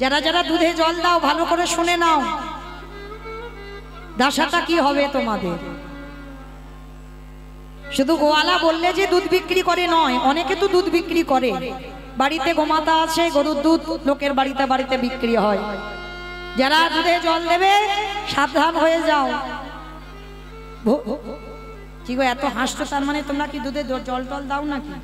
যারা যারা দুধে জল দাও ভালো করে শুনে নাও, দশাটা কি হবে তোমাদের। শুধু গোয়ালা বললে যে দুধ বিক্রি করে নয়, অনেকে তো দুধ বিক্রি করে। বাড়িতে গোমাতা আছে, গরুর দুধ লোকের বাড়িতে বাড়িতে বিক্রি হয়। যারা দুধে জল দেবে সাবধান হয়ে যাও। কি গো এত হাসছো, তার মানে তোমরা কি দুধে জল টল দাও নাকি?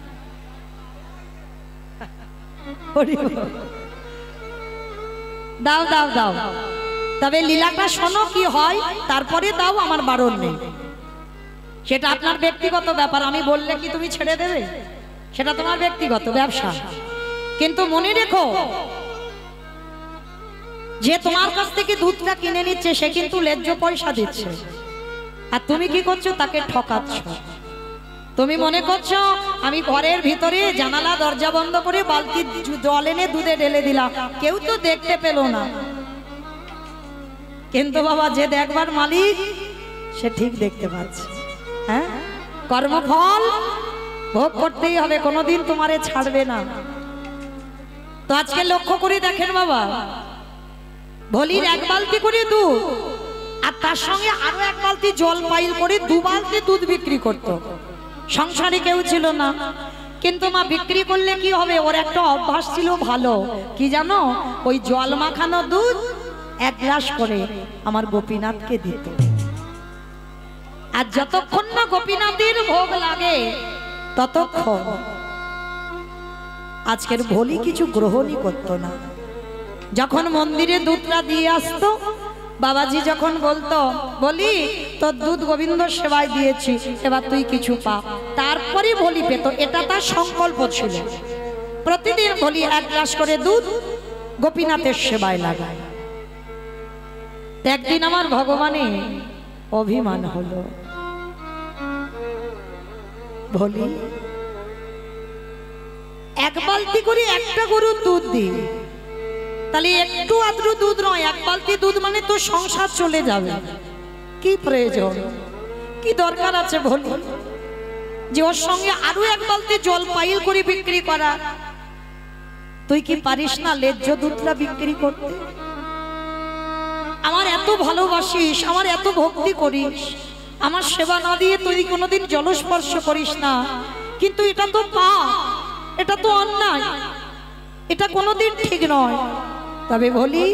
দাও দাও দাও, তবে লীলাটা শোনো কি হয়, তারপরে দাও, আমার বারণ নেই। সেটা আপনার ব্যক্তিগত ব্যাপার। আমি বললে কি তুমি ছেড়ে দেবে? সেটা তোমার ব্যক্তিগত ব্যবসা। কিন্তু মনে রেখো, যে তোমার কাছ থেকে দুধটা কিনে নিচ্ছে সে কিন্তু ন্যায্য পয়সা দিচ্ছে, আর তুমি কি করছো? তাকে ঠকাচ্ছ। তুমি মনে করছো আমি ঘরের ভিতরে জানালা দরজা বন্ধ করে বালতি জল এনে দুধে ঢেলে দিলাম, কেউ তো দেখতে পেল না। কিন্তু বাবা, যে দেখবার মালিক সে ঠিক দেখতে পাচ্ছে। হ্যাঁ, কর্মফল ভোগ করতেই হবে, কোনোদিন তোমারে ছাড়বে না। তো আজকে লক্ষ্য করে দেখেন বাবা, ভলির এক বালতি করে দুধ আর তার সঙ্গে আরো এক বালতি জল পাইল করে 2 বালতি দুধ বিক্রি করত। সংসারে কেউ ছিল না, কিন্তু মা বিক্রি করলে কি হবে, ওর একটা অভ্যাস ছিল ভালো, কি জানো, ওই জল মাখানো দুধ 1 গ্লাস করে আমার গোপীনাথকে দিত। আর যতক্ষণ না গোপীনাথের ভোগ লাগে ততক্ষণ আজকের ভোলি কিছু গ্রহণই করত না। যখন মন্দিরে দুধটা দিয়ে আসতো, বাবাজি যখন বলতো, বলি তোর দুধ গোবিন্দ সেবায় দিয়েছি, এবার তুই কিছু পা, তারপরে ভোলি পেত। এটা তার সংকল্প ছিল, প্রতিদিন ভোলি 1 গ্লাস করে দুধ গোপীনাথের সেবায় লাগায়। একদিন আমার ভগবানে অভিমান হলো, ভোলি 1 বালতি করে একটা গরুর দুধ দিই, তাহলে একটু আদ্র দুধ নয়, 1 বালতি দুধ মানে তো সংসার চলে যাবে। কি প্রয়োজন, কি দরকার আছে ভোলি যে ওর সঙ্গে আরো 1 বালতি জল পাইল করে বিক্রি করা? তুই কি পারিস না ন্যায্য দুধটা বিক্রি করতে? আমার এত ভালোবাসিস, আমার এত ভক্তি করিস, আমার সেবা না দিয়ে তুই কোনোদিন জলস্পর্শ করিস না, কিন্তু এটা তো পাপ, এটা তো অন্যায়, এটা কোনোদিন ঠিক নয়। তবে বলি,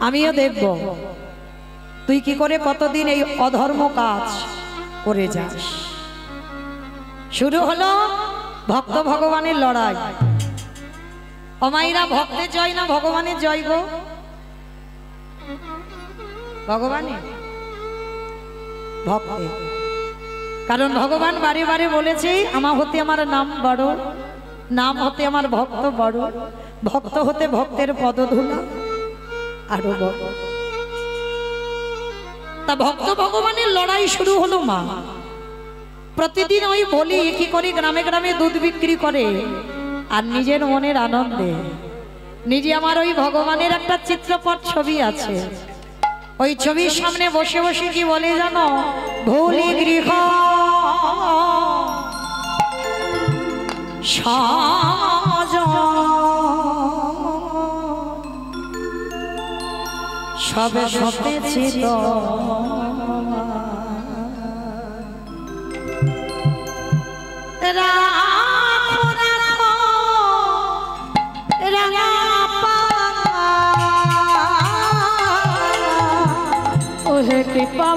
আমিও দেখব তুই কি করে কতদিন এই অধর্ম কাজ করে যাস। শুরু হলো ভক্ত ভগবানের লড়াই। অমাইরা ভক্তের জয় না ভগবানের জয় গো? ভগবানের ভক্তে, কারণ ভগবান বারে বারে বলেছে, আমার হতে আমার নাম বড়, নাম হতে আমার ভক্ত বড়, ভক্ত হতে ভক্তের পদধূলা আরো বড়। তা ভক্ত ভগবানের লড়াই শুরু হলো মা। প্রতিদিন ওই বলি কি করে গ্রামে গ্রামে দুধ বিক্রি করে, আর নিজের মনের আনন্দে নিজে আমার ওই ভগবানের একটা চিত্রপট ছবি আছে, ওই ছবির সামনে বসে বসে কি বলে জানো, ভোলি গৃহ সাজ সবে সপেছি তো রাখো রাখো রাঙা পা ওহে কৃপা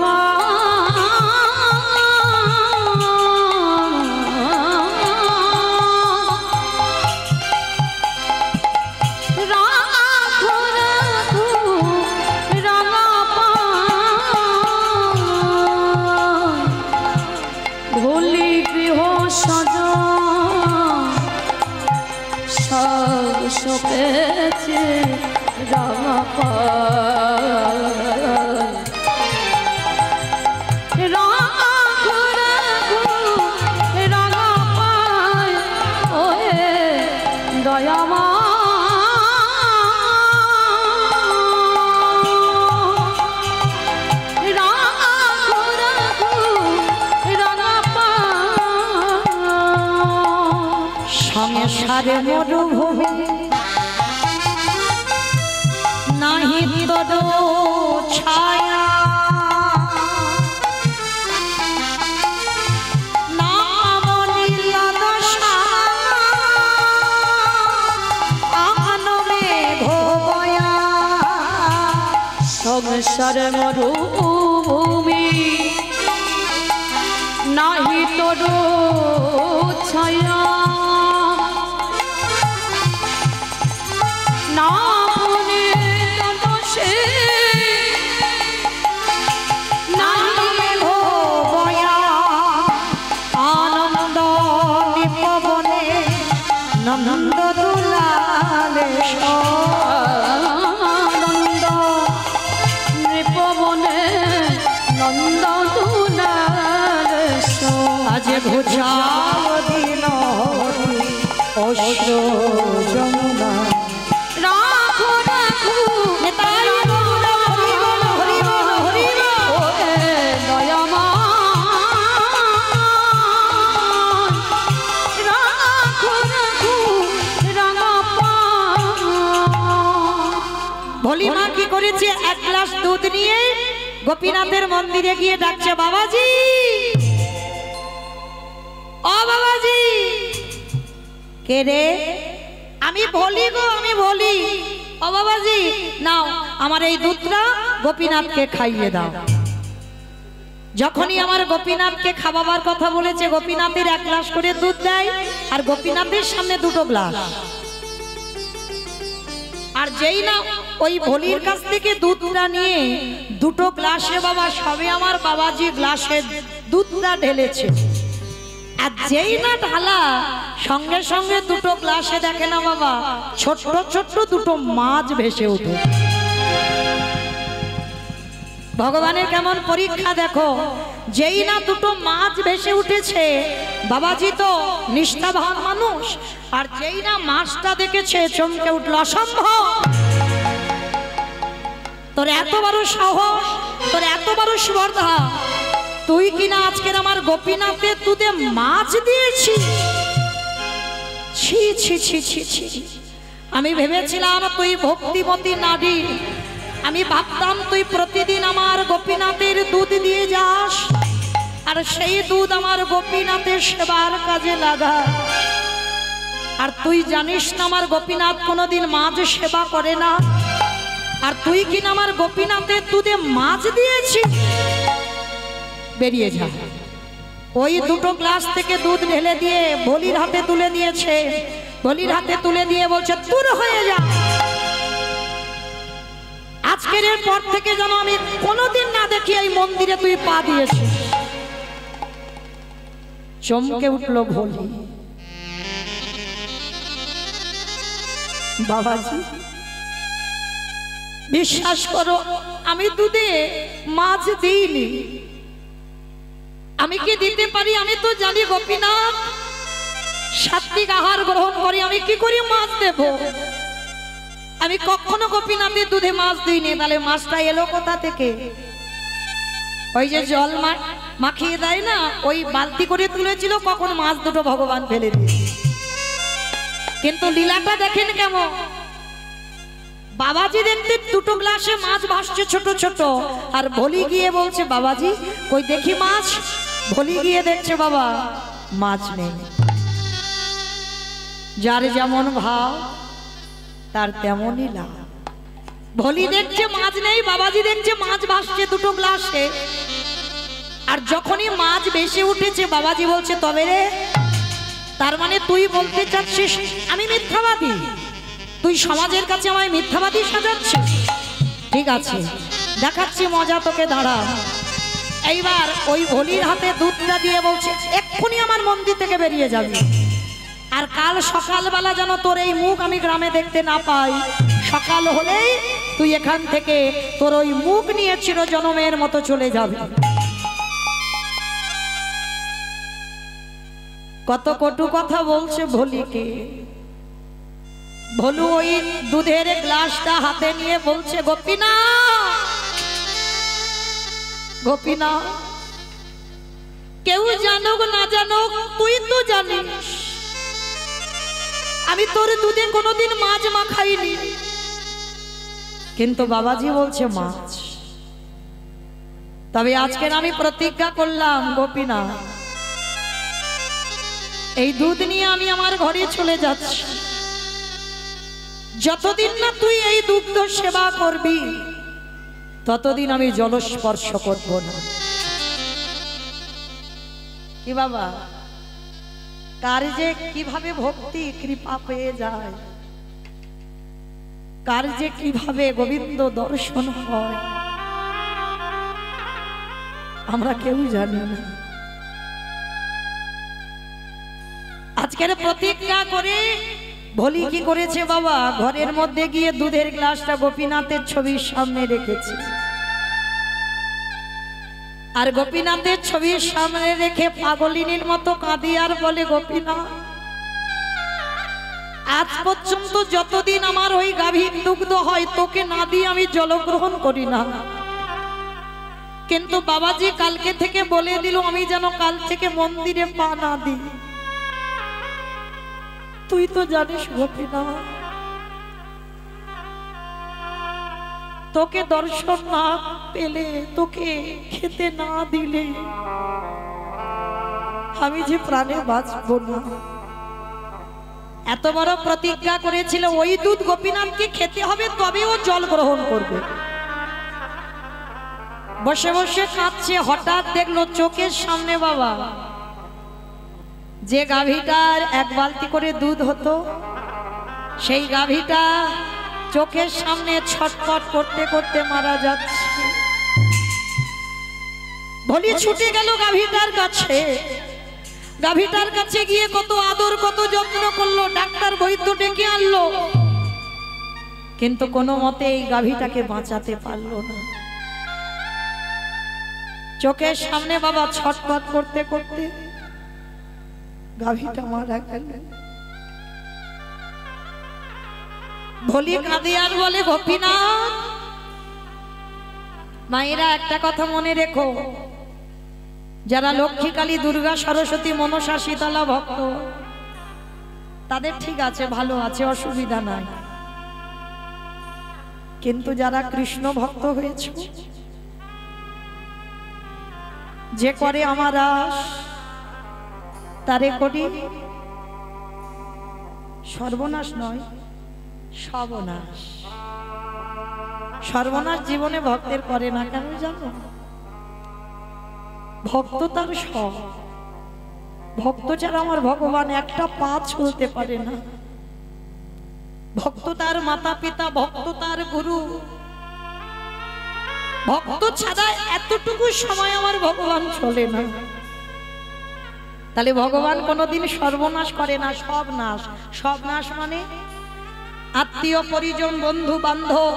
শোকেছে রাঙা পায় ওহে দয়ামা সংসারে মরুভূমি তরু ছায়া নাম নীল দশা আনমে ভোবয়া সংসার মরুভূমি নাহি তরু ছায়া না পুনে দোষে নাহি ভোবয়া আনন্দ নিপবনে নন্দ দুলালে আনন্দ নিপবনে নন্দ দুলালে আজ ঘুচাও দিন অশ্র যমুনা রাখো রাখো তাই ভোলি মা কি করেছে এক গ্লাস দুধ নিয়ে গোপীনাথের মন্দিরে গিয়ে ডাকছে বাবাজি ও বাবাজি কে রে আমি বলি গো আমি বলি ও বাবাজি নাও আমার এই দুধটা গোপীনাথকে খাইয়ে দাও যখনই আমার গোপীনাথকে খাওয়াবার কথা বলেছে গোপীনাথের এক গ্লাস করে দুধ দেয় আর গোপীনাথের সামনে দুটো গ্লাস আর যেই না ওই ভোলির কাছ থেকে দুধটা নিয়ে দুটো গ্লাসে বাবা সবে আমার বাবাজি গ্লাসে দুধটা ঢেলেছে আর যেই না ঢালা সঙ্গে সঙ্গে দুটো গ্লাসে দেখে না বাবা ছোট্ট ছোট্ট দুটো মাছ ভেসে ওঠে ভগবানের কেমন পরীক্ষা দেখো যেই না দুটো মাছ ভেসে উঠেছে বাবাজি তো নিষ্ঠাবান মানুষ আর যেই না মাছটা দেখেছে চমকে উঠল অসম্ভব তোর এত বড় সাহস তোর এত বড় স্পর্ধা তুই কিনা আজকের আমার গোপীনাথের দুধে মাছ দিয়েছিস ছি ছি ছি ছি ছি আমি ভেবেছিলাম তুই ভক্তিমতী নারী আমি ভাবতাম তুই প্রতিদিন আমার গোপীনাথের দুধ দিয়ে যাস আর সেই দুধ আমার গোপীনাথের সেবার কাজে লাগা আর তুই জানিস না আমার গোপীনাথ কোনোদিন মাছ সেবা করে না আর তুই কিনা আমার গোপীনাথের দুধে মাছ দিয়েছিস বেরিয়ে যা ওই দুটো গ্লাস থেকে দুধ ঢেলে দিয়ে ভোলির হাতে তুলে দিয়েছে ভোলির হাতে তুলে দিয়ে বলছে দূর হয়ে যা আজকের পর থেকে যেন আমি কোনোদিন না দেখি এই মন্দিরে তুই পা দিয়েছিস চমকে উঠল ভোলি বাবাজি বিশ্বাস করো আমি দুধে মাছ দিইনি আমি কি দিতে পারি আমি তো জানি গোপীনাথ সাত্বিক আহার গ্রহণ করি আমি কি করি মাছ দেব আমি কখনো গোপীনাথের দুধে মাছ দিইনি তাহলে মাছটা এলো কোথা থেকে ওই যে জল মাখিয়ে দেয় না ওই বালতি করে তুলেছিল কখন মাছ দুটো ভগবান ফেলে দিয়েছে কিন্তু লীলাটা দেখেন কেমন বাবাজি দেখতে দুটো গ্লাসে মাছ ভাসছে ছোট ছোট আর ভোলি গিয়ে বলছে বাবাজি কই দেখি মাছ ভোলি গিয়ে দেখছে বাবা মাছ নেই যার যেমন ভাব তার তেমনই লাভ ভোলি দেখছে মাছ নেই বাবাজি দেখছে মাছ ভাসছে দুটো গ্লাসে আর যখনই মাছ ভেসে উঠেছে বাবাজি বলছে তবে রে তার মানে তুই বলতে চাচ্ছিস আমি মিথ্যাবাদী তুই সমাজের কাছে আমায় মিথ্যাবাদী সাজাচ্ছিস ঠিক আছে দেখাচ্ছি মজা তোকে দাঁড়া এইবার ওই ভোলির হাতে দুধটা দিয়ে বলছে এক্ষুনি আমার মন্দির থেকে বেরিয়ে যাবি আর কাল সকালবেলা যেন তোর এই মুখ আমি গ্রামে দেখতে না পাই সকাল হলেই তুই এখান থেকে তোর ওই মুখ নিয়ে চিরজনমের মতো চলে যাবি কত কটু কথা বলছে ভোলিকে ভোলু ওই দুধের গ্লাসটা হাতে নিয়ে বলছে গোপীনাথ কেউ জানুক না জানুক তুই তো জানিস আমি তোর দুধে কোনোদিন মাছ মাখাইনি কিন্তু বাবাজি বলছে মাছ। তবে আজকের আমি প্রতিজ্ঞা করলাম গোপীনাথ, এই দুধ নিয়ে আমি আমার ঘরে চলে যাচ্ছি। যতদিন না তুই এই দুগ্ধ সেবা করবি ততদিন আমি জলস্পর্শ করব না। কি বাবা, কার যে কিভাবে ভক্তি কৃপা পেয়ে যায়, কার যে কিভাবে গোবিন্দ দর্শন হয় আমরা কেউ জানি না। আজকের প্রতিজ্ঞা করে ভোলি কি করেছে বাবা, ঘরের মধ্যে গিয়ে দুধের গ্লাসটা গোপীনাথের ছবির সামনে রেখেছে। আর গোপীনাথের ছবির সামনে রেখে পাগলিনীর মতো কাঁদি আর বলে, গোপীনাথ আজ পর্যন্ত যতদিন আমার ওই গাভীর দুগ্ধ হয় তোকে না দিয়ে আমি জলগ্রহণ করি না। কিন্তু বাবাজি কালকে থেকে বলে দিল আমি যেন কাল থেকে মন্দিরে পা না দিই। তুই তো জানিস গোপীনাথ, তোকে দর্শন না পেলে, তোকে খেতে না দিলে আমি যে প্রাণে বাঁচব না। এত বড় প্রতিজ্ঞা করেছিল, ওই দুধ গোপীনাথকে খেতে হবে তবে ও জল গ্রহণ করবে। বসে বসে কাঁদছে, হঠাৎ দেখলো চোখের সামনে বাবা যে গাভীটার এক বালতি করে দুধ হতো, সেই গাভীটা চোখের সামনে ছটফট করতে করতে মারা যাচ্ছে। ভোলি ছুটে গেল গাভীটার কাছে। গাভীটার কাছে গিয়ে কত আদর কত যত্ন করলো, ডাক্তার বৈদ্য ডেকে আনলো, কিন্তু কোনো মতে এই গাভীটাকে বাঁচাতে পারলো না। চোখের সামনে বাবা ছটফট করতে করতে গাভীটা মারা গেল। ভোলি কাঁদে আর বলে, গোপীনাথ মায়েরা একটা কথা মনে রেখো, যারা লক্ষ্মী কালী দুর্গা সরস্বতী মনসা শীতলা ভক্ত তাদের ঠিক আছে, ভালো আছে, অসুবিধা নাই। কিন্তু যারা কৃষ্ণ ভক্ত হয়েছে, যে করে আমার আশ তারে করি সর্বনাশ নয় সর্বনাশ। সর্বনাশ জীবনে ভক্তের করে না কেন জানো? ভক্ত তার সব, ভক্ত ছাড়া আমার ভগবান একটা পা চলতে পারে না। ভক্ত তার মাতা পিতা, ভক্ত তার গুরু, ভক্ত ছাড়া এতটুকু সময় আমার ভগবান চলে না। তাহলে ভগবান কোনোদিন সর্বনাশ করে না, সব নাশ। সব নাশ মানে আত্মীয় পরিজন বন্ধু বান্ধব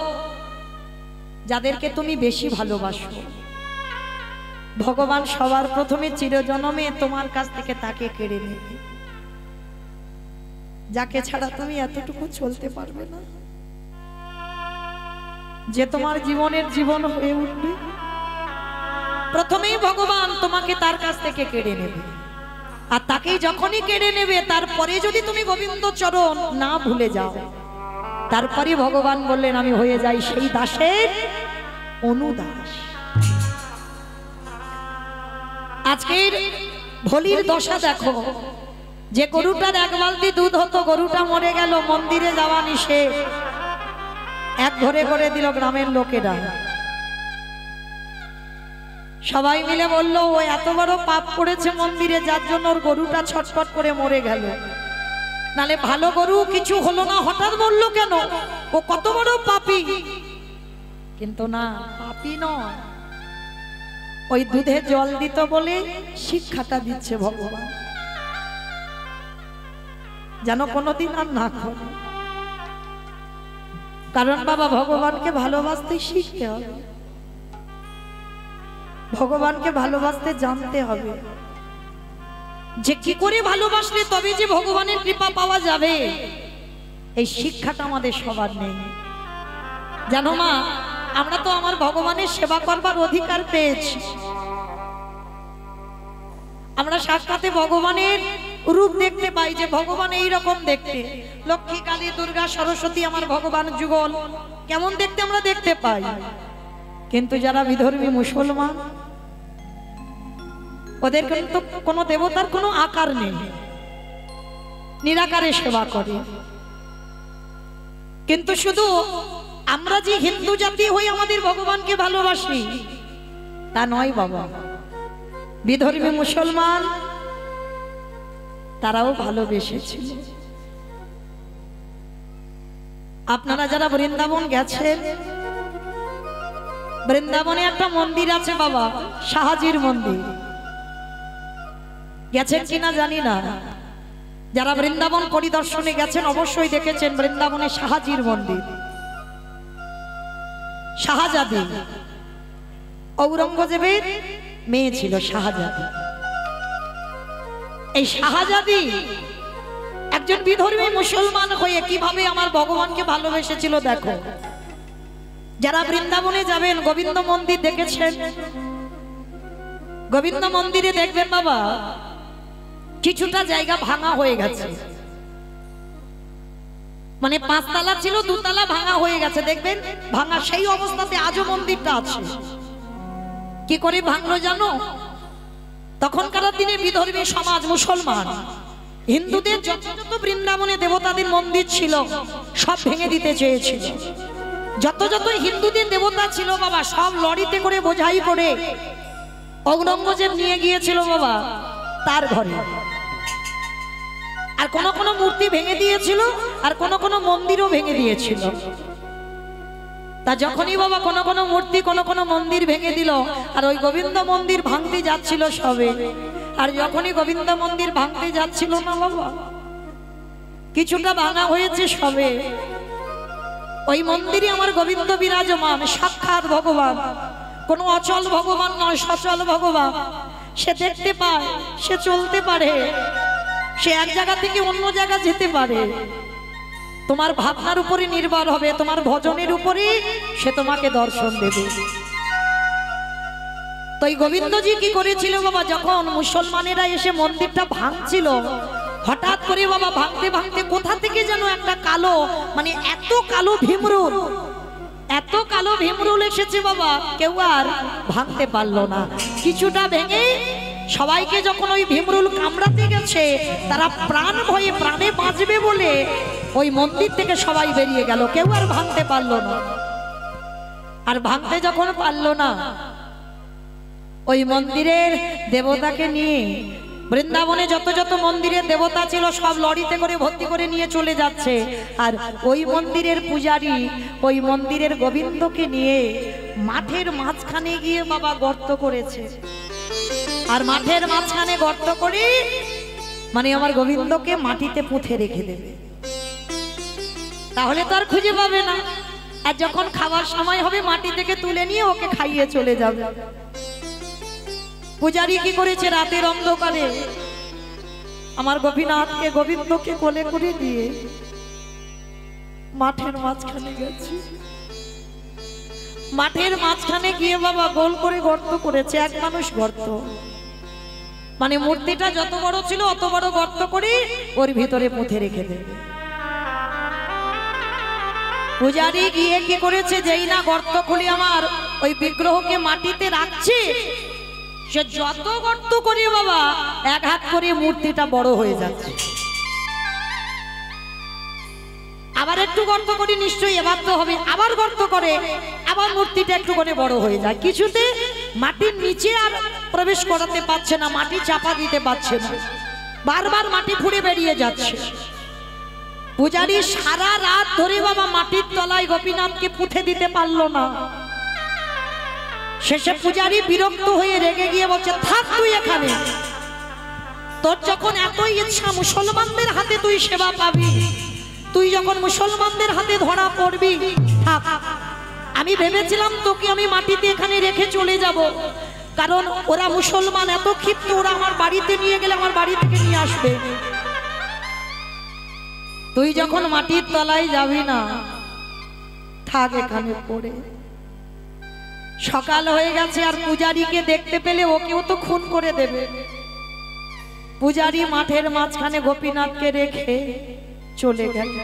যাদেরকে তুমি বেশি ভালোবাসো, ভগবান সবার প্রথমে চিরজন্মে তোমার কাছ থেকে তাকে কেড়ে নেবে, যাকে ছাড়া তুমি এতটুকু চলতে পারবে না, যে তোমার জীবনের জীবন হয়ে উঠবে, প্রথমেই ভগবান তোমাকে তার কাছ থেকে কেড়ে নেবে। আর তাকেই যখনই কেড়ে নেবে তারপরে যদি তুমি গোবিন্দ চরণ না ভুলে যাও, তারপরে ভগবান বললেন আমি হয়ে যাই সেই দাসের অনুদাস। আজকের ভোলির দশা দেখো, যে গরুটার এক বালতি দুধ হতো, গরুটা মরে গেল, মন্দিরে যাওয়া নিষেধ, এক ঘরে করে দিল গ্রামের লোকেরা। সবাই মিলে বললো ও এত বড় পাপ করেছে মন্দিরে, যার জন্য ওর গরুটা ছটফট করে মরে গেল। নালে ভালো গরু কিছু হলো না, হঠাৎ মরলো কেন? ও কত বড় পাপী। কিন্তু না, পাপী নয়, ওই দুধে জল দিত বলে শিক্ষাটা দিচ্ছে ভগবান, যেন কোনোদিন আর না করে। কারণ বাবা ভগবানকে ভালোবাসতে শিখতে হবে, ভগবানকে ভালোবাসতে জানতে হবে, যে কি করে ভালোবাসলে তবে যে ভগবানের কৃপা পাওয়া যাবে, এই শিক্ষাটা আমাদের সবার নেই। জানো মা, আমরা তো আমার ভগবানের সেবা করবার অধিকার পেয়েছি, আমরা সাক্ষাতে ভগবানের রূপ দেখতে পাই যে ভগবান এই রকম দেখতে, লক্ষ্মী কালী দুর্গা সরস্বতী আমার ভগবান যুগল কেমন দেখতে আমরা দেখতে পাই। কিন্তু যারা বিধর্মী মুসলমান ওদের কিন্তু কোনো দেবতার কোনো আকার নেই, নিরাকারে সেবা করে। কিন্তু শুধু আমরা যে হিন্দু জাতি হই আমাদের ভগবানকে ভালোবাসি তা নয় বাবা, বিধর্মী মুসলমান তারাও ভালোবেসেছিল। আপনারা যারা বৃন্দাবন গেছেন, বৃন্দাবনে একটা মন্দির আছে বাবা, শাহাজির মন্দির, গেছেন কিনা জানি না। যারা বৃন্দাবন পরিদর্শনে গেছেন অবশ্যই দেখেছেন বৃন্দাবনে শাহাজির মন্দির। শাহজাদি, ঔরঙ্গজেবের মেয়ে ছিল শাহজাদি। এই শাহজাদি একজন বিধর্মী মুসলমান হয়ে কিভাবে আমার ভগবানকে ভালোবেসেছিল দেখো। যারা বৃন্দাবনে যাবেন গোবিন্দ মন্দির দেখেছেন, গোবিন্দ মন্দিরে দেখবেন বাবা কিছুটা জায়গা ভাঙা হয়ে গেছে, মানে 5 তলা ছিল 2 তলা ভাঙা হয়ে গেছে, দেখবেন ভাঙা সেই অবস্থাতে আজও মন্দিরটা আছে। কি করে ভাঙলো জানো? তখনকার দিনে বিধর্মী সমাজ মুসলমান হিন্দুদের যত যত বৃন্দাবনে দেবতাদের মন্দির ছিল সব ভেঙে দিতে চেয়েছিল। যত যত হিন্দুদের দেবতা ছিল বাবা সব লরিতে করে বোঝাই করে ঔরঙ্গজেব নিয়ে গিয়েছিল বাবা তার ঘরে। আর কোন কোন মূর্তি ভেঙে দিয়েছিল আর কোন কোন মন্দিরও ভেঙে দিয়েছিল। তা যখনই বাবা কোন কোন মূর্তি কোন কোন মন্দির ভেঙে দিল আর ওই গোবিন্দ মন্দির ভাঙতে যাচ্ছিল সবে, আর যখনই গোবিন্দ মন্দির ভাঙতে যাচ্ছিল না বাবা কিছুটা ভাঙা হয়েছে সবে, ওই মন্দিরে আমার গোবিন্দ বিরাজমান, সাক্ষাৎ ভগবান, কোনো অচল ভগবান নয়, সচল ভগবান। সে দেখতে পায়, সে চলতে পারে, সে এক জায়গা থেকে অন্য জায়গা যেতে পারে। তোমার ভাবনার উপরে নির্ভর হবে, তোমার ভজনের উপরে সে তোমাকে দর্শন দেবে। তো এই গোবিন্দজি কি করেছিল বাবা, যখন মুসলমানেরা এসে মন্দিরটা ভাঙছিল হঠাৎ করে বাবা ভাঙতে ভাঙতে কোথা থেকে যেন একটা কালো, মানে এত কালো ভীমরুল, এত কালো ভীমরুল এসেছে বাবা কেউ আর ভাঙতে পারলো না। কিছুটা ভেঙে সবাইকে যখন ওই ভীমরুল কামড়াতে গেছে তারা প্রাণ ভয়ে প্রাণে বাঁচবে বলে ওই মন্দির থেকে সবাই বেরিয়ে গেল, কেউ আর ভাঙতে পারলো না। আর ভাঙতে যখন পারলো না ওই মন্দিরের দেবতাকে নিয়ে বৃন্দাবনে যত যত মন্দিরের দেবতা ছিল সব লরিতে করে ভর্তি করে নিয়ে চলে যাচ্ছে। আর ওই মন্দিরের পূজারী ওই মন্দিরের গোবিন্দকে নিয়ে মাঠের মাঝখানে গিয়ে বাবা গর্ত করেছে। আর মাঠের মাঝখানে গর্ত করে মানে আমার গোবিন্দকে মাটিতে পুঁতে রেখে দেবে, তাহলে তো আর খুঁজে পাবে না। আর যখন খাবার সময় হবে মাটি থেকে তুলে নিয়ে ওকে খাইয়ে চলে যাবে। পূজারী কি করেছে, রাতের অন্ধকারে আমার গোপীনাথকে গোবিন্দকে কোলে করে দিয়ে মাঠের মাঝখানে গেছে। মাঠের মাঝখানে গিয়ে বাবা গোল করে গর্ত করেছে, এক মানুষ গর্ত, মানে মূর্তিটা যত বড় ছিল অত বড় গর্ত করে ওর ভিতরে পুঁতে রেখে দেবে। পূজারী গিয়ে কি করেছে, যেই না গর্ত খুলে আমার ওই বিগ্রহকে মাটিতে রাখছে সে যত গর্ত করে বাবা এক হাত করে মূর্তিটা বড় হয়ে যাচ্ছে। আবার একটু গর্ত করে নিশ্চয়ই এবার তো হবে, আবার গর্ত করে আবার মূর্তিটা একটু করে বড় হয়ে যায়। কিছুতে মাটির নিচে আর প্রবেশ করাতে পারছে না, মাটি চাপা দিতে পারছে না, বারবার মাটি ফুঁড়ে বেরিয়ে যাচ্ছে। পূজারী সারা রাত ধরে বাবা মাটির তলায় গোপীনাথকে পুঁতে দিতে পারলো না। শেষে পূজারী বিরক্ত হয়ে রেগে গিয়ে বলছে, থাক তুই এখানে, তোর যখন এতই ইচ্ছা মুসলমানদের হাতে তুই সেবা পাবি, তুই যখন মুসলমানদের হাতে ধরা পড়বি থাক। আমি ভেবেছিলাম তোকে আমি মাটিতে এখানে রেখে চলে যাব, কারণ ওরা মুসলমান এত ক্ষিপ্ত, ওরা আমার বাড়িতে নিয়ে গেলে আমার বাড়ি থেকে নিয়ে আসবে। তুই যখন মাটির তলায় যাবি না, থাক এখানে পড়ে। সকাল হয়ে গেছে আর পূজারীকে দেখতে পেলে ওকেও তো খুন করে দেবে। পূজারী মাঠের মাঝখানে গোপীনাথকে রেখে চলে গেল।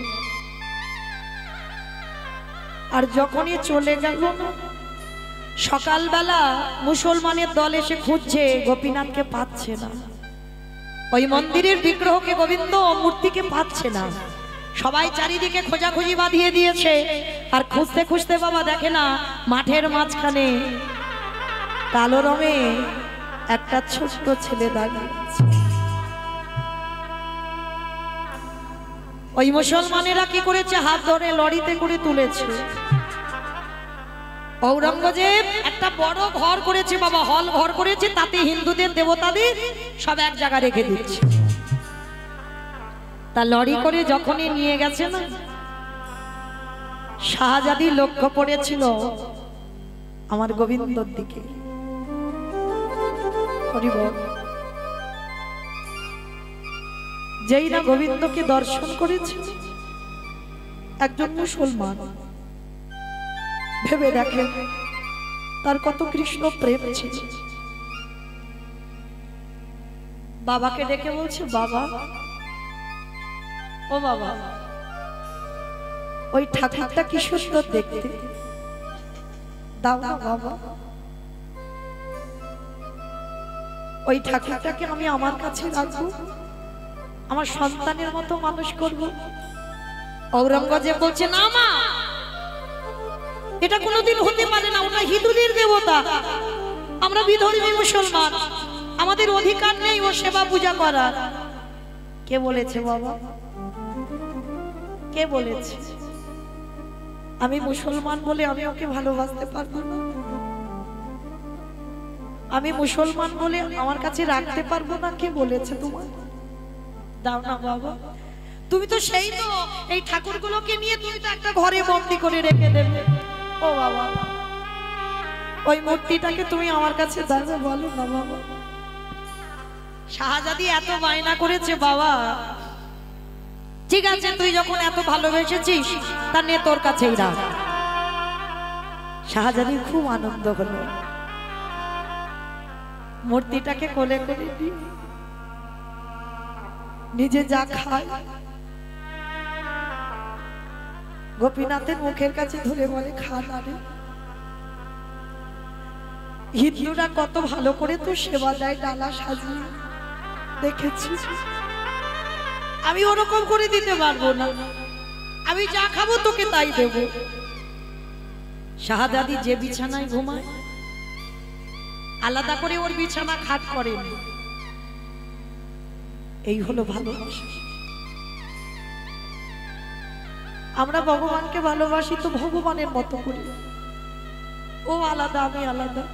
আর যখনই চলে গেল, সকালবেলা মুসলমানের দল এসে খুঁজছে, গোপীনাথকে পাচ্ছে না। ওই মন্দিরের বিগ্রহকে, গোবিন্দ মূর্তিকে পাচ্ছে না। সবাই চারিদিকে খোঁজাখুঁজি বাঁধিয়ে দিয়েছে। আর খুঁজতে খুঁজতে বাবা দেখে না, মাঠের মাঝখানে কালো রঙে একটা ছোট্ট ছেলে দাঁড়িয়ে আছে। ওই মুসলমানেরা কি করেছে, হাত ধরে লরিতে করে তুলেছে। ঔরঙ্গজেব একটা বড় ঘর করেছে বাবা, হল ঘর করেছে, তাতে হিন্দুদের দেবতাদের সব এক জায়গায় রেখে দিচ্ছে। তা লরি করে যখনই নিয়ে গেছে না, শাহজাদি লক্ষ্য পড়েছিল আমার গোবিন্দর দিকে। যেই না গোবিন্দকে দর্শন করেছে একজন মুসলমান, ভেবে দেখেন তার কত কৃষ্ণ প্রেম ছিল। বাবাকে ডেকে বলছে, বাবা, ও বাবা, ওই ঠাকুরটা কি সুন্দর দেখতে, দাও না বাবা, ওই ঠাকুরটাকে আমি আমার কাছে রাখবো, আমার সন্তানের মতো মানুষ করব। ঔরঙ্গজেব বলছে, না মা, এটা কোনোদিন হতে পারে না, ওটা হিন্দুদের দেবতা, আমরা বিধর্মী মুসলমান, আমাদের অধিকার নেই ও সেবা পূজা করার। কে বলেছে বাবা, কে বলেছে? আমি মুসলমান বলে আমি ওকে ভালোবাসতে পারবো না? আমি মুসলমান বলে আমার কাছে রাখতে পারবো না? কে বলেছে তোমার? দাও না বাবা, তুমি তো সেই তো এই ঠাকুরগুলোকে নিয়ে তুমি তো একটা ঘরে বন্দি করে রেখে দেবে। ও বাবা, ওই মূর্তিটাকে তুমি আমার কাছে দাও, বলো না বাবা। শাহজাদি এত বায়না করেছে, বাবা ঠিক আছে, তুই যখন এত ভালোবেসেছিস তা নে, তোর কাছেই রাখ। শাহজাদি খুব আনন্দ হলো, মূর্তিটাকে কোলে করে দিয়ে নিজে যা খায় গোপীনাথের মুখের কাছে ধরে বলে, খা না রে। হিন্দুরা কত ভালো করে তো সেবা দেয়, ডালা সাজিয়ে, দেখেছি। আমি ওরকম করে দিতে পারবো না, আমি যা খাবো তোকে তাই দেব। শাহজাদি যে বিছানায় ঘুমায় আলাদা করে ওর বিছানা খাট করেন। এই হলো ভালোবাসা। আমরা ভগবানকে ভালোবাসি তো ভগবানের মতো করি, ও আলাদা আমি আলাদা,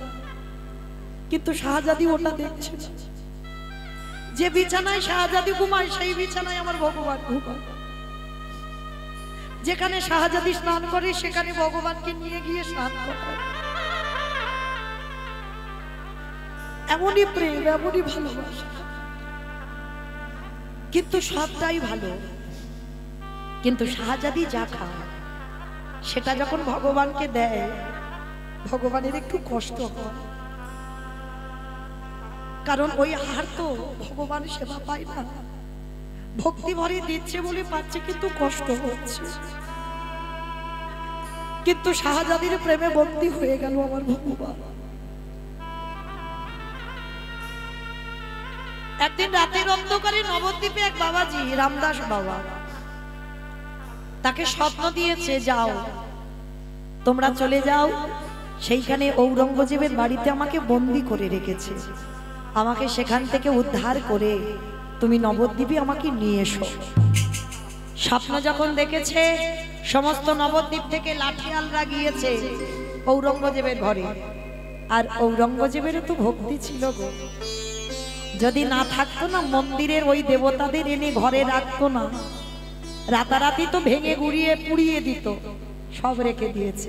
কিন্তু শাহজাদি ওটা দেখছে না। যে বিছানায় শাহজাদি ঘুমায় সেই বিছানায় আমার ভগবান ঘুমায়। যেখানে শাহজাদি স্নান করে সেখানে ভগবানকে নিয়ে গিয়ে স্নান করায়। এমনই প্রেম, এমনই ভালোবাসা, কিন্তু সবটাই ভালো। কিন্তু শাহজাদি যা খায় সেটা যখন ভগবানকে দেয়, ভগবানের একটু কষ্ট হয়, কারণ ওই আহার তো ভগবান সেবা পায় না। ভক্তি ভরে দিচ্ছে বলে পাচ্ছে, কিন্তু কষ্ট হচ্ছে। কিন্তু শাহজাদির প্রেমে বন্দী হয়ে গেল আমার ভগবান। একদিন রাতের অন্ধকারে নবদ্বীপে এক বাবাজি, রামদাস বাবা, তাকে স্বপ্ন দিয়েছে, যাও তোমরা চলে যাও, সেইখানে ঔরঙ্গজেবের বাড়িতে আমাকে বন্দী করে রেখেছে, আমাকে সেখান থেকে উদ্ধার করে তুমি নবদ্বীপে আমাকে নিয়ে এসো। স্বপ্ন যখন দেখেছে, সমস্ত নবদ্বীপ থেকে লাঠিয়ালরা গিয়েছে ঔরঙ্গজেবের ঘরে। আর ঔরঙ্গজেবের তো ভক্তি ছিল গো, যদি না থাকতো না মন্দিরের ওই দেবতাদের এনে ঘরে রাখতো না, রাতারাতি তো ভেঙে গুড়িয়ে পুড়িয়ে দিত, সব রেখে দিয়েছে।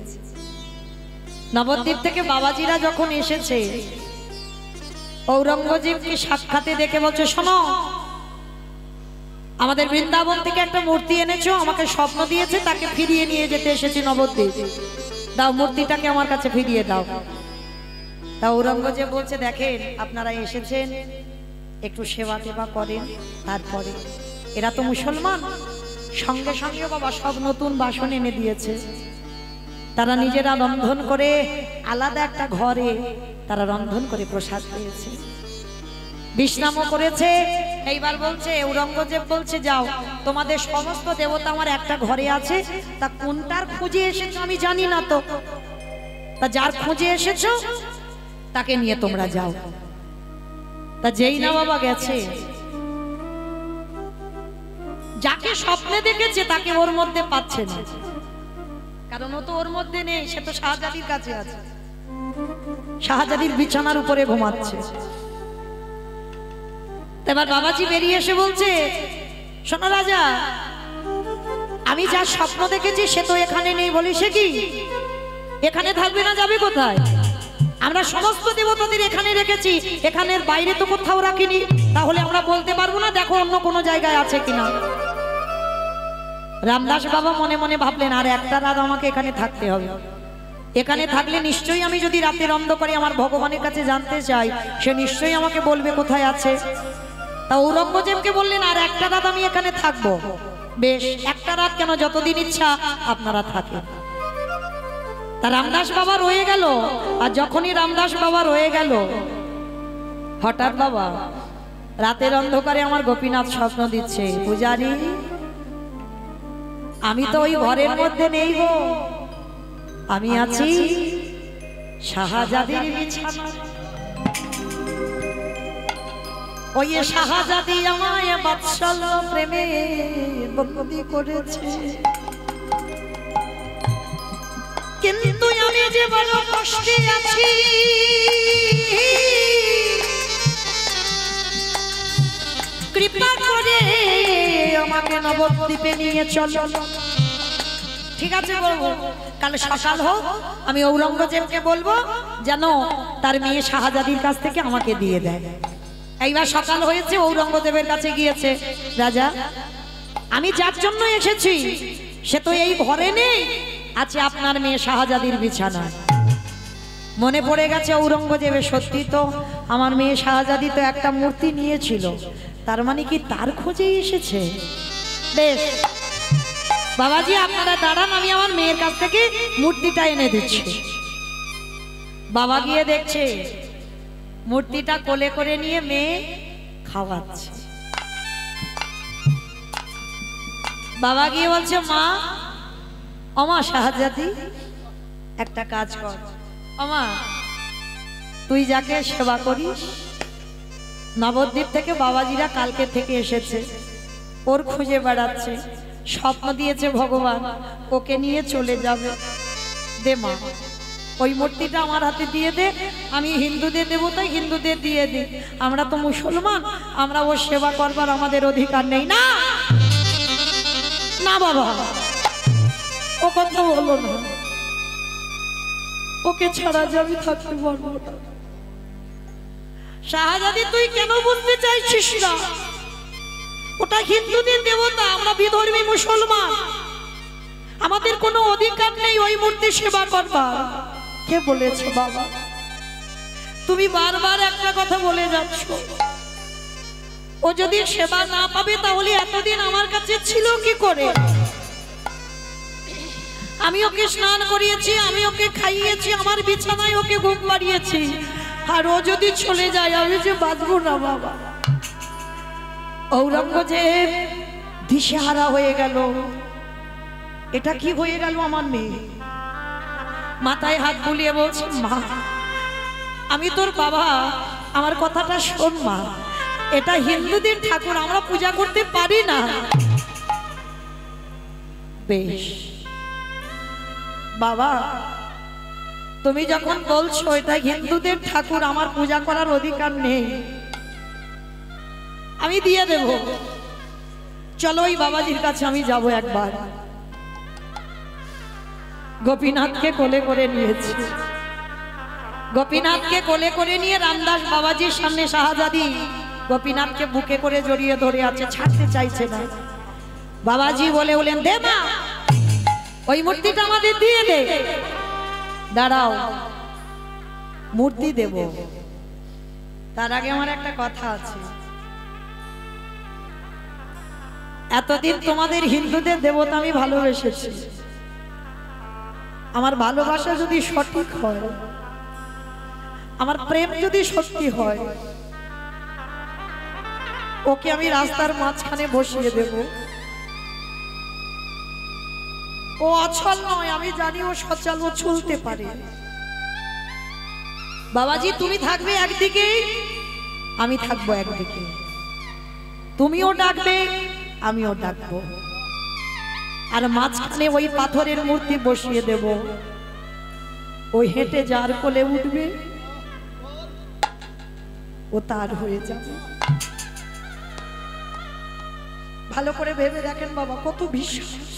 নবদ্বীপ থেকে বাবাজিরা যখন এসেছে, ঔরঙ্গজেবকে সাক্ষাতে দেখে বলছে, শোনো, আমাদের বৃন্দাবন থেকে একটা মূর্তি এনেছো, আমাকে স্বপ্ন দিয়েছে, তাকে ফিরিয়ে নিয়ে যেতে এসেছি নবদ্বীপ, দাও মূর্তিটাকে আমার কাছে ফিরিয়ে দাও। তা ঔরঙ্গজেব বলছে, দেখেন আপনারা এসেছেন, একটু সেবা টেবা করেন। তারপরে এরা তো মুসলমান, সঙ্গে সঙ্গে বাবা সব নতুন বাসন এনে দিয়েছে। তারা নিজেরা রন্ধন করে আলাদা একটা ঘরে তারা রন্ধন করে প্রসাদ পেয়েছে, বিশ্রামও করেছে। এইবার বলছে ঔরঙ্গজেব বলছে, যাও তোমাদের সমস্ত দেবতা আমার একটা ঘরে আছে, তা কোনটার খুঁজে এসেছো আমি জানি না, তো তা যার খুঁজে এসেছো তাকে নিয়ে তোমরা যাও। তা যেই না বাবা গেছে, যাকে স্বপ্নে দেখেছে তাকে ওর মধ্যে পাচ্ছে না, কারণ ও তো ওর মধ্যে নেই, সে তো শাহজাদির কাছে আছে, শাহজাদির বিছানার উপরে ঘুমাচ্ছে। এবার বাবাজি বেরিয়ে এসে বলছে, শোনো রাজা, আমি যা স্বপ্ন দেখেছি সে তো এখানে নেই। বলি সে কি, এখানে থাকবে না, যাবে কোথায়? আমরা সমস্ত দেবতাদের এখানে রেখেছি, এখানের বাইরে তো কোথাও রাখিনি, তাহলে আমরা বলতে পারবো না, দেখো অন্য কোনো জায়গায় আছে কিনা। রামদাস বাবা মনে মনে ভাবলেন, আর একটা রাত আমাকে এখানে থাকতে হবে, এখানে থাকলে নিশ্চয়ই আমি যদি রাতের অন্ধকারে আমার ভগবানের কাছে জানতে চাই, সে নিশ্চয়ই আমাকে বলবে কোথায় আছে। তা ঔরঙ্গজেবকে বললেন, আর একটা রাত আমি এখানে থাকবো। বেশ, একটা রাত কেন, যতদিন ইচ্ছা আপনারা থাকেন। তা রামদাস বাবা রয়ে গেল। আর যখনই রামদাস বাবা রয়ে গেল, হঠাৎ বাবা রাতের অন্ধকারে আমার গোপীনাথ স্বপ্ন দিচ্ছে, পূজারি আমি তো ওই ঘরের মধ্যে নেই গো, আমি আছি শাহজাদির বিছানায়। ওই শাহজাদি আমায় বাদশাল প্রেমে বন্দী করেছে, কিন্তু আমি যে বড় কষ্টে আছি, কৃপা করে আমাকে নবদ্বীপে নিয়ে চলো। ঠিক আছে বলবো, কাল সকাল হোক, আমি ঔরঙ্গজেবকে বলবো যেন তার মেয়ে শাহজাদির কাছ থেকে আমাকে দিয়ে দেয়। এইবার সকাল হয়েছে, ঔরঙ্গজেবের কাছে গিয়েছে, রাজা আমি যার জন্য এসেছি সে তো এই ঘরে নেই, আছে আপনার মেয়ে শাহজাদির বিছানায়। মনে পড়ে গেছে ঔরঙ্গজেবের, সত্যি তো আমার মেয়ে শাহজাদি তো একটা মূর্তি নিয়েছিল, তার মানে কি তার খোঁজেই এসেছে। বেশ বাবাজি আপনারা দাঁড়ান, আমি আমার মেয়ের কাছ থেকে মূর্তিটা এনে দিচ্ছি। বাবা গিয়ে দেখছে মূর্তিটা কোলে করে নিয়ে মেয়ে খাওয়াচ্ছে। বাবা গিয়ে বলছে, মা ওমা শাহজাদি একটা কাজ কর, ওমা তুই যাকে সেবা করিস, নবদ্বীপ থেকে বাবাজিরা কালকে থেকে এসেছে, ওর খুঁজে বেড়াচ্ছে, স্বপ্ন দিয়েছে ভগবান ওকে নিয়ে চলে যাবে, দে মা ওই মূর্তিটা আমার হাতে দিয়ে দে, আমি হিন্দুদের দেবো তাই হিন্দুদের দিয়ে দে, আমরা তো মুসলমান, আমরা ওর সেবা করবার আমাদের অধিকার নেই। না না বাবা, ও কথা বলো না, ওকে ছাড়া যাবি থাকতে পারবো না। শাহজাদি তুই কেন বুঝতে চাইছিস না, ওটা হিন্দুদের দেবতা, আমরা বিধর্মী মুসলমান, আমাদের কোনো অধিকার নেই ওই মূর্তি সেবা করবার। কে বলেছে বাবা? তুমি বারবার একটা কথা বলে যাচ্ছ, ও যদি সেবা না পাবে তাহলে এতদিন আমার কাছে ছিল কি করে? আমি ওকে স্নান করিয়েছি, আমি ওকে খাইয়েছি, আমার বিছানায় ওকে ঘুম পাড়িয়েছি, আর ও যদি চলে যায় আমি যে বাঁচবো না বাবা। ঔরঙ্গজেব দিশেহারা হয়ে গেল, এটা কি হয়ে গেল আমার মেয়ে? মাথায় হাত বুলিয়ে বলছে, মা আমি তোর বাবা, আমার কথাটা শোন মা, এটা হিন্দুদের ঠাকুর, আমরা পূজা করতে পারি না। বেশ বাবা, তুমি যখন বলছো এটা হিন্দুদের ঠাকুর, আমার পূজা করার অধিকার নেই, আমি দিয়ে দেব, চলো ওই বাবাজির কাছে আমি যাব একবার। গোপীনাথকে কোলে করে নিয়েছি, গোপীনাথকে কোলে করে নিয়ে রামদাস বাবাজির সামনে শাহজাদি গোপীনাথকে বুকে করে জড়িয়ে ধরে আছে, ছাড়তে চাইছে না। বাবাজি বলে বলেন, দে মা ওই মূর্তিটা আমাদের দিয়ে দে। দাঁড়াও, মূর্তি দেব, তার আগে আমার একটা কথা আছে। এতদিন তোমাদের হিন্দুদের দেবতা আমি ভালোবেসেছি। আমার ভালোবাসা যদি সঠিক হয়, আমার প্রেম যদি সত্যি হয়, ওকে আমি রাস্তার মাঝখানে বসিয়ে দেব। ও অচল নয়, আমি জানি ও সচল, ও চলতে পারে। বাবাজি তুমি থাকবে একদিকে, আমি থাকবো একদিকে, তুমিও ডাকবে আমিও ডাকবো, আর মাঝখানে ওই পাথরের মূর্তি বসিয়ে দেব। ওই হেঁটে যার কোলে উঠবে ও তার হয়ে যাবে। ভালো করে ভেবে দেখেন বাবা, কত বিশ্বাস।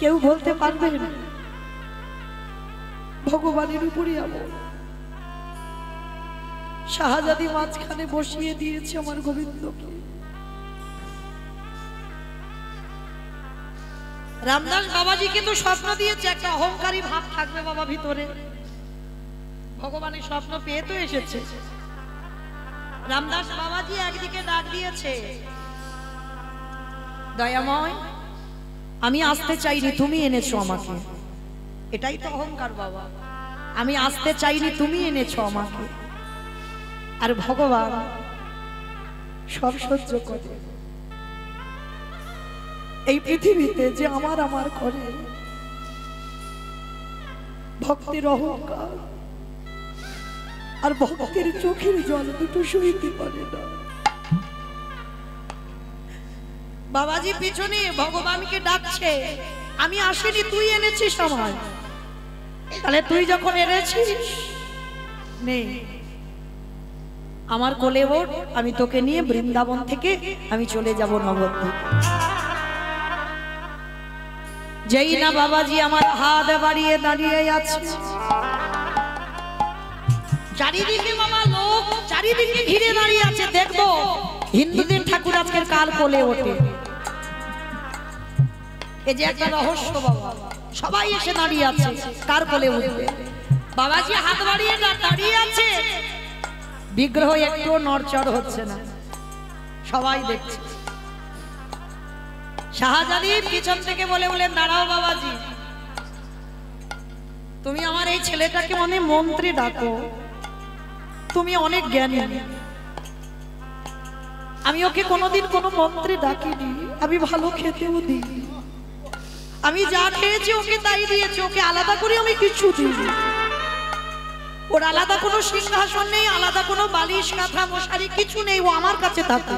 কেউ বলতে পারবে না ভগবানের উপরই আমল। শাহজাদি মাঝখানে বসিয়ে দিয়েছে আমার গোবিন্দকে। রামদাস বাবাজি কিন্তু স্বপ্ন দিয়েছে, একটা অহংকারী ভাব থাকবে বাবা ভিতরে। ভগবানের স্বপ্ন পেয়ে তো এসেছে। রামদাস বাবাজি একদিকে ডাক দিয়েছে, দয়াময় আমি আসতে চাইনি, তুমি এনেছো আমাকে। এটাই তো অহংকার বাবা, আমি আসতে চাইনি, তুমি এনেছো আমাকে। আর ভগবান সব সহ্য করে। এই পৃথিবীতে যে আমার আমার করে, ভক্তির অহংকার আর ভক্তির চোখের জল দুটো সইতে পারে না। বাবাজি পিছনে ভগবানকে ডাকছে, আমি আসিনি, তুই এনেছিস আমায়। তাহলে তুই যখন এনেছিস নেই, আমার কোলে ওঠ, আমি তোকে নিয়ে বৃন্দাবন থেকে আমি চলে যাব নবদ্বীপ। যেই না বাবাজি আমার হাত বাড়িয়ে দাঁড়িয়ে আছে, চারিদিকে বাবা লোক চারিদিকে ঘিরে দাঁড়িয়ে আছে। দেখবো হিন্দুদের ঠাকুর আজকের কাল কোলে ওঠে। এই যে একটা রহস্য বাবা, সবাই এসে দাঁড়িয়ে আছে, কার কোলে উঠবে। বাবাজি হাত বাড়িয়ে দাঁড়িয়ে আছে, বিগ্রহ একটু নড়চড় হচ্ছে না, সবাই দেখছে। শাহজাদি পিছন থেকে বলেন, দাঁড়াও বাবাজি, তুমি আমার এই ছেলেটাকে মনে মন্ত্রী ডাকো, তুমি অনেক জ্ঞানী। আমি ওকে কোনোদিন কোনো মন্ত্রী ডাকিনি, আমি ভালো খেতেও দিই, আমি যা খেয়েছি ওকে তাই দিয়েছি, ওকে আলাদা করে আমি কিছু দিই। ওর আলাদা কোনো সিংহাসন নেই, আলাদা কোনো বালিশ কাঁথা মশারি কিছু নেই, ও আমার কাছে থাকে।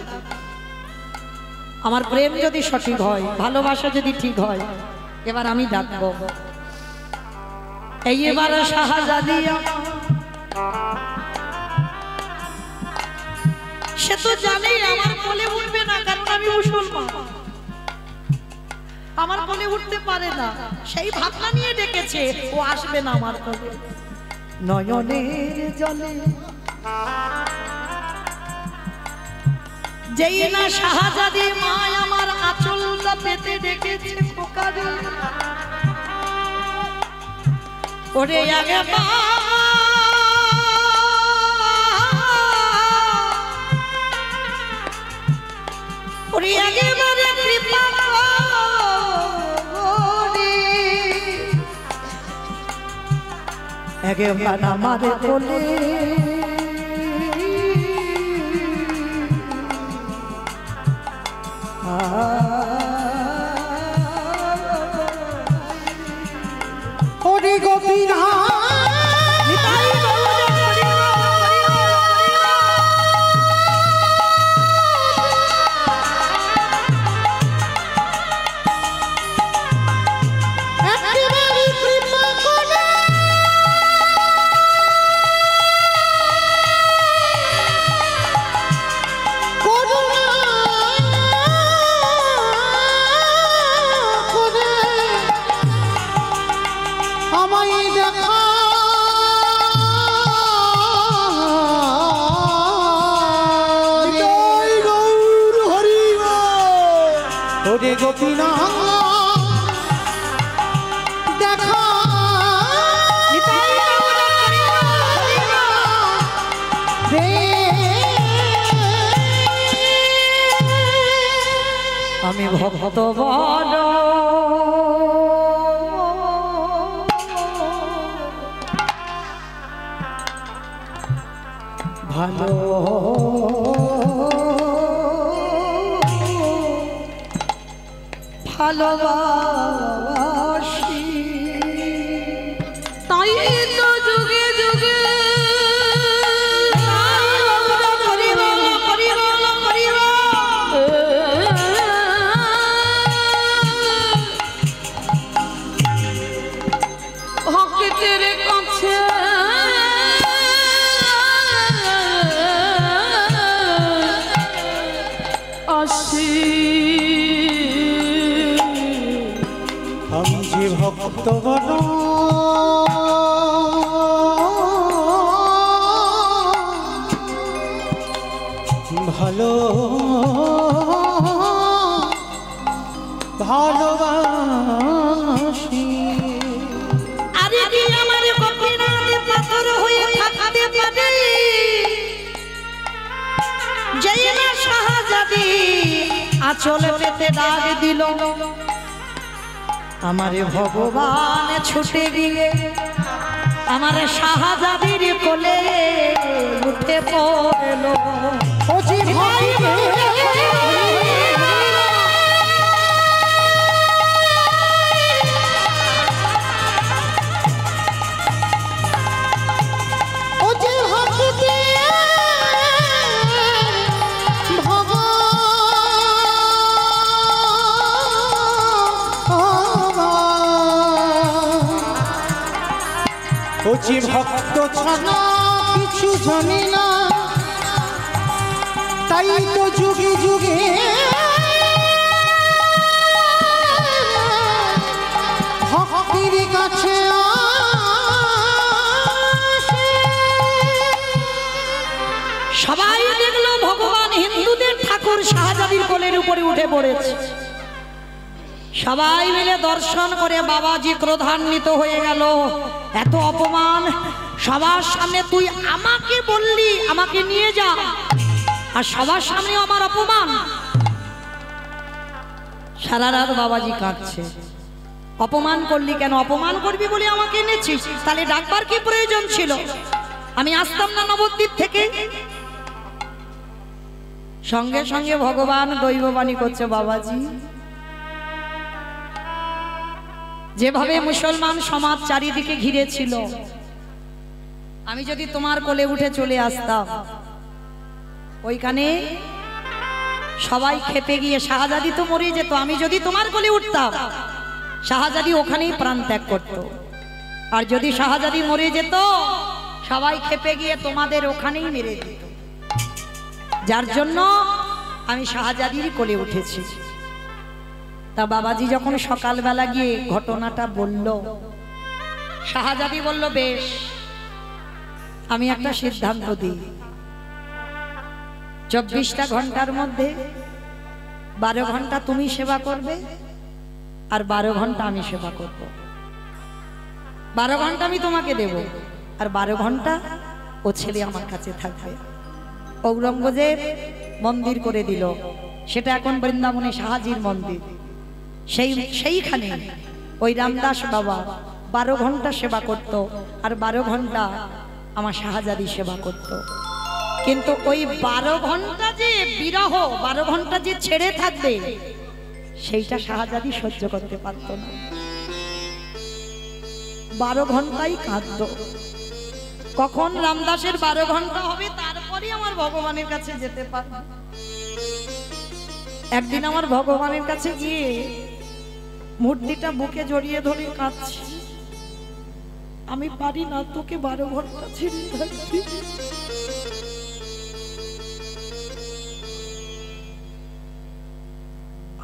আমার প্রেম যদি সঠিক হয়, ভালোবাসা যদি ঠিক হয়, এবার আমি ডাকবো। এই এবার শাহজাদি সে তো জানে আমার কোলে উঠবে না, কারণ আমি মুসলমান, আমার কোলে উঠতে পারে না। সেই ভাবনা নিয়ে ডেকেছে, ও আসবে না আমার কোলে। নয়নের জলে যেই না শাহজাদি মা আমার আঁচলটা পেতে ডেকেছে, পোকারে ওরে আগে ওরে একেবারে কৃপা করে একেবার আমার কোলে ওরে গোপীনা গোপীনা দেখা ভক্ত বড় ভালো ভালোবাসি তাই তো যুগে যুগে ভক্তের কাছে আসি। আমি যে ভক্ত বড় ভালো ভালোবাসি। আরে কি আমার কপিনাতে পাথর হয়ে থাকতে পারে যেই না শাহজাদি আঁচল পেতে ডাক দিল আমারে ভগবান ছুটে গিয়ে আমার শাহজাদির কোলে উঠে পড়ল। ও যে ভক্ত ও যে ভক্ত ছাড়া কিছু জানি না, তাই তো যুগে যুগে ভক্তির কাছে সবাই দেখলো ভগবান হিন্দুদের ঠাকুর শাহজাদির কোলের উপরে উঠে পড়েছে। সবাই মিলে দর্শন করে বাবাজি ক্রোধান্বিত হয়ে গেল। এত অপমান সবার সামনে, তুই আমাকে বললি আমাকে নিয়ে যা, আর সবার সামনে আমার অপমান। সারা রাত বাবাজি কাঁদছে, অপমান করলি কেন? অপমান করবি বলে আমাকে এনেছিস, তাহলে ডাকবার কি প্রয়োজন ছিল? আমি আসতাম না নবদ্বীপ থেকে? সঙ্গে সঙ্গে ভগবান দৈববাণী করছে, বাবাজি যেভাবে মুসলমান সমাজ চারিদিকে ঘিরে ছিল, আমি যদি তোমার কোলে উঠে চলে আসতাম, ওইখানে সবাই খেপে গিয়ে শাহজাদি তো মরে যেত। আমি যদি তোমার কোলে উঠতাম, শাহজাদি ওখানেই প্রাণ ত্যাগ করত। আর যদি শাহজাদি মরে যেত, সবাই খেপে গিয়ে তোমাদের ওখানেই মেরে দিত। যার জন্য আমি শাহজাদির কোলে উঠেছি। তা বাবাজি যখন সকালবেলা গিয়ে ঘটনাটা বলল, শাহজাদি বলল, বেশ, আমি একটা সিদ্ধান্ত দিই, 24টা ঘন্টার মধ্যে 12 ঘন্টা তুমি সেবা করবে, আর 12 ঘন্টা আমি সেবা করব। 12 ঘন্টা আমি তোমাকে দেব, আর 12 ঘন্টা ও ছেলে আমার কাছে থাকবে। ঔরঙ্গজেব মন্দির করে দিল, সেটা এখন বৃন্দাবনে শাহাজির মন্দির। সেইখানে ওই রামদাস বাবা 12 ঘন্টা সেবা করত, আর 12 ঘন্টা আমার শাহজাদি সেবা করত। কিন্তু ওই 12 ঘন্টা যে বিরহ, 12 ঘন্টা যে ছেড়ে থাকবে, সেইটা শাহজাদি সহ্য করতে পারত না। 12 ঘন্টাই কাঁদত। কখন রামদাসের 12 ঘন্টা হবে, তারপরে আমার ভগবানের কাছে যেতে পারব। একদিন আমার ভগবানের কাছে গিয়ে মূর্তিটা বুকে জড়িয়ে ধরে কাঁদছি, আমি পারি না তোকে 12 ঘন্টা ছেড়ে থাকতে।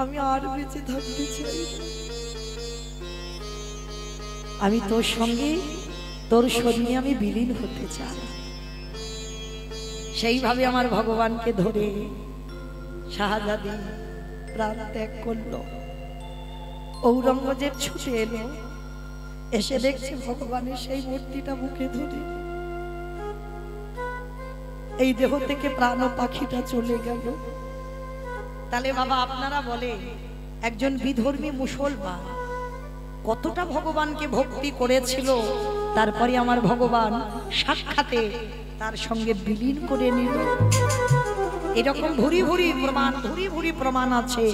আমি আর বেঁচে থাকতে চাই না। আমি তোর সঙ্গে, তোর শরীরে আমি বিলীন হতে চাই। সেইভাবে আমার ভগবানকে ধরে শাহজাদি প্রাণ ত্যাগ করলো। ঔরঙ্গজেব ছুটে এলো, এসে দেখছে ভগবানের সেই মূর্তিটা মুখে ধরে। এই দেহ থেকে প্রাণ পাখিটা চলে গেল। তাহলে বাবা আপনারা বলে একজন বিধর্মী মুসলমান কতটা ভগবানকে ভক্তি করেছিল, তারপরে আমার ভগবান সাক্ষাতে তার সঙ্গে বিলীন করে নিল। এরকম ভুরি ভুরি প্রমাণ আছে।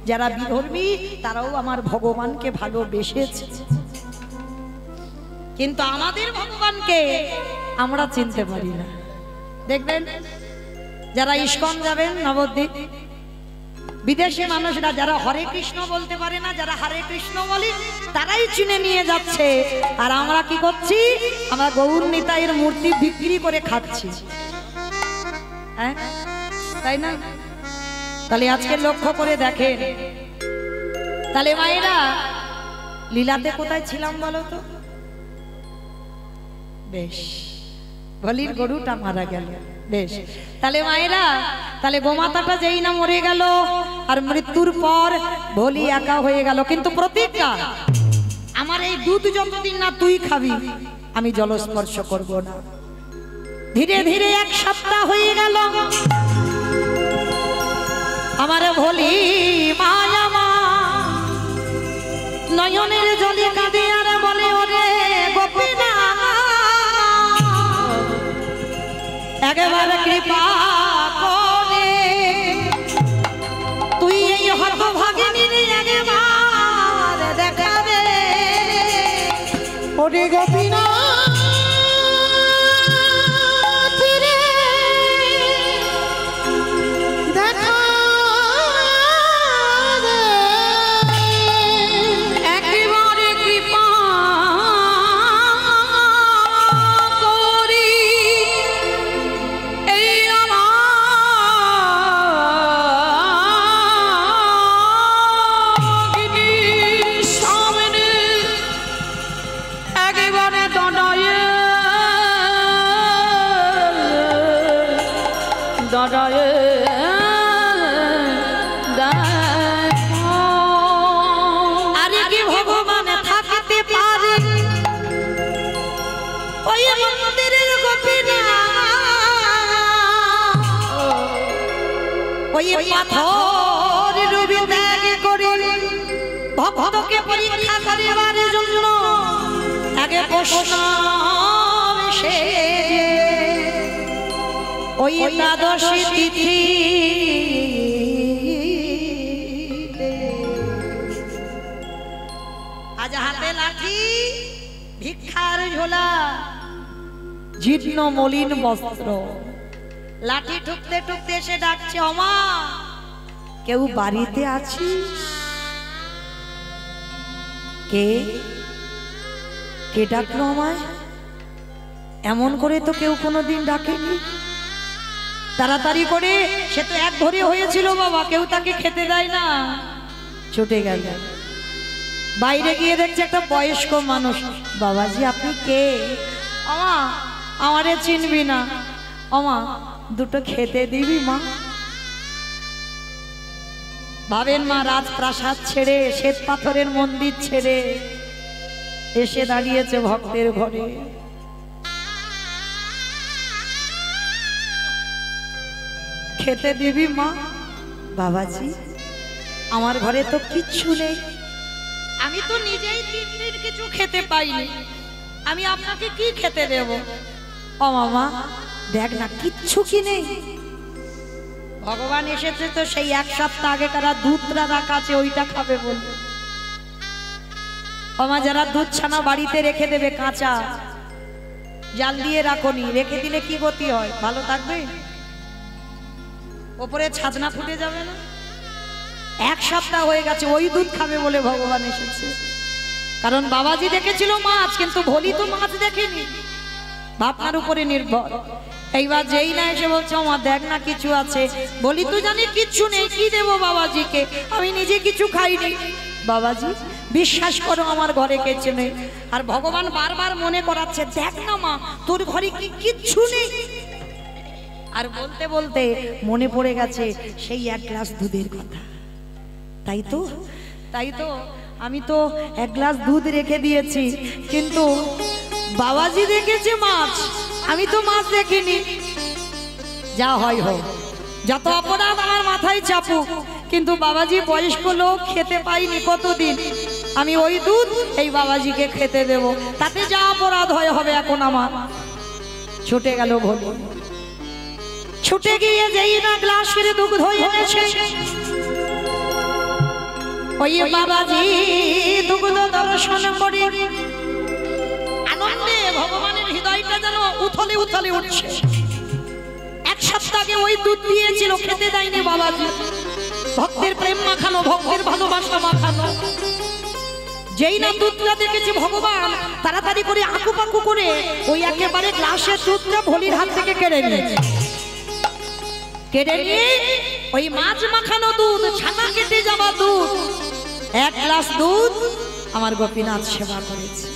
যারা বিধর্মী তারাও আমার ভগবানকে ভালোবেসেছে, কিন্তু আমাদের ভগবানকে আমরা চিনতে পারি না। দেখবেন যারা ইস্কন যাবেন নবদ্বীপ, বিদেশি মানুষরা যারা হরে কৃষ্ণ বলতে পারে না, যারা হরে কৃষ্ণ বলে তারাই চিনে নিয়ে যাচ্ছে, আর আমরা কি করছি? আমরা গৌর নিতাইয়ের মূর্তি বিক্রি করে খাচ্ছি, হ্যাঁ তাই না? তাহলে আজকে লক্ষ্য করে দেখেন, তাহলে মায়েরা লীলাতে কোথায় ছিলাম বলো তো? বেশ, বলির গরুটা মারা গেল, বেশ। তাহলে মায়েরা, তাহলে গোমাতাটা যেই না মরে গেল আর মৃত্যুর পর বলি একা হয়ে গেল, কিন্তু প্রতিজ্ঞা আমার এই দুধ যতদিন না তুই খাবি আমি জলস্পর্শ করব না। ধীরে ধীরে এক সপ্তাহ হয়ে গেল, আমার ভোলি মায়া মা নয়নের জলে কাঁদে আর বলে, ওরে গোপীনা একবার কৃপা করে তুই এই হতভাগিনীর একবার দেখা দে। ওরে গোপীনা আরে কি ভগবান থাকতে পারে ওই মন্দিরের গোপীনা, ওই পাথর রূপে ত্যাগ করে ভক্তকে পরীক্ষা করিবার জন্য আগে প্রশ্ন ওই একাদশী তিথি আজ হাতে লাঠি, ভিক্ষার ঝোলা, জীর্ণ মলিন বস্ত্র, লাঠি ঠুকতে ঠুকতে এসে ডাকছে, ওমা কেউ বাড়িতে আছিস? কে কে ডাকলো আমায়? এমন করে তো কেউ কোনোদিন ডাকেনি। তাড়াতাড়ি করে, সে তো এক ঘরে হয়েছিল বাবা, কেউ তাকে খেতে দেয় না, ছুটে গেল। বাইরে গিয়ে দেখছে একটা বয়স্ক মানুষ। বাবাজি আপনি কে? আমা আমারে চিনবি না, আমা দুটো খেতে দিবি মা? ভাবেন মা রাজপ্রাসাদ ছেড়ে, শ্বেত পাথরের মন্দির ছেড়ে এসে দাঁড়িয়েছে ভক্তের ঘরে। খেতে দিবি মা? বাবাজি আমার ঘরে তো কিচ্ছু নেই, আমি তো নিজেই 3 দিন কিছু খেতে পাইনি, আমি আপনাকে কি খেতে দেব? ও মামা দেখ না কিচ্ছু কি নেই। ভগবান এসেছে তো সেই এক সপ্তাহ আগে কারা দুধটা রাখা আছে ওইটা খাবে বলে। মামা যারা দুধ ছানা বাড়িতে রেখে দেবে কাঁচা, জাল দিয়ে রাখনি, রেখে দিলে কি গতি হয়? ভালো থাকবে? ওপরে ছাদনা ফুটে যাবে না? এক সপ্তাহ হয়ে গেছে, ওই দুধ খাবে বলে ভগবান এসেছে। কারণ বাবাজি দেখেছিল মাছ, কিন্তু ভোলি তো মাছ দেখেনি, ভাবনার উপরে নির্ভর। এইবার যেই না এসে বলছে আমার দেখ না কিছু আছে, বলি তো জানি কিচ্ছু নেই, কি দেবো বাবাজিকে, আমি নিজে কিছু খাইনি। বাবাজি বিশ্বাস করো আমার ঘরে কিছু নেই। আর ভগবান বারবার মনে করাচ্ছে দেখ না মা তোর ঘরে কি কিচ্ছু নেই। আর বলতে বলতে মনে পড়ে গেছে সেই 1 গ্লাস দুধের কথা। তাই তো আমি তো 1 গ্লাস দুধ রেখে দিয়েছি, কিন্তু বাবাজি দেখেছে মাছ, আমি তো মাছ দেখিনি। যা হয় হোক, যত অপরাধ আমার মাথায় চাপুক, কিন্তু বাবাজি বয়স্ক লোক, খেতে পাইনি কতদিন, আমি ওই দুধ এই বাবাজিকে খেতে দেব, তাতে যা অপরাধ হয় হবে এখন আমার। ছুটে গেল ভোলে, ছুটে গিয়ে যেই না গ্লাসের দুধ এনেছে, ওই বাবাজি দুগ্ধ দর্শন করে আনন্দে ভগবানের হৃদয়টা যেন উথলে উথলে উঠছে। এক সপ্তাহ আগে ওই দুধ দিয়েছিল, খেতে দেয়নি বাবাজি। ভক্তের প্রেম মাখানো, ভক্তের ভালোবাসা মাখানো। যেই না দুধটা দেখেছে ভগবান, তাড়াতাড়ি করে আকুপাকু করে ওই একেবারে গ্লাসের দুধটা ভোলির হাত থেকে কেড়ে নিয়েছে। কেড়ে নিয়ে ওই মাছ মাখানো দুধ, ছানা কেটে যাওয়া দুধ, এক গ্লাস দুধ আমার গোপীনাথ সেবা করেছে।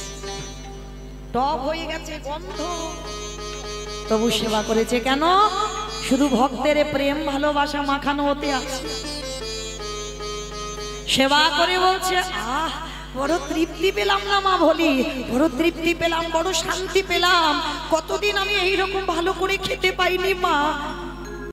টক হয়ে গেছে, গন্ধ, তবু সেবা করেছে। কেন? শুধু ভক্তের প্রেম ভালোবাসা মাখানো হতে আছে। সেবা করে বলছে, আহ বড় তৃপ্তি পেলাম না মা ভোলি, বড় তৃপ্তি পেলাম, বড় শান্তি পেলাম। কতদিন আমি এইরকম ভালো করে খেতে পাইনি মা।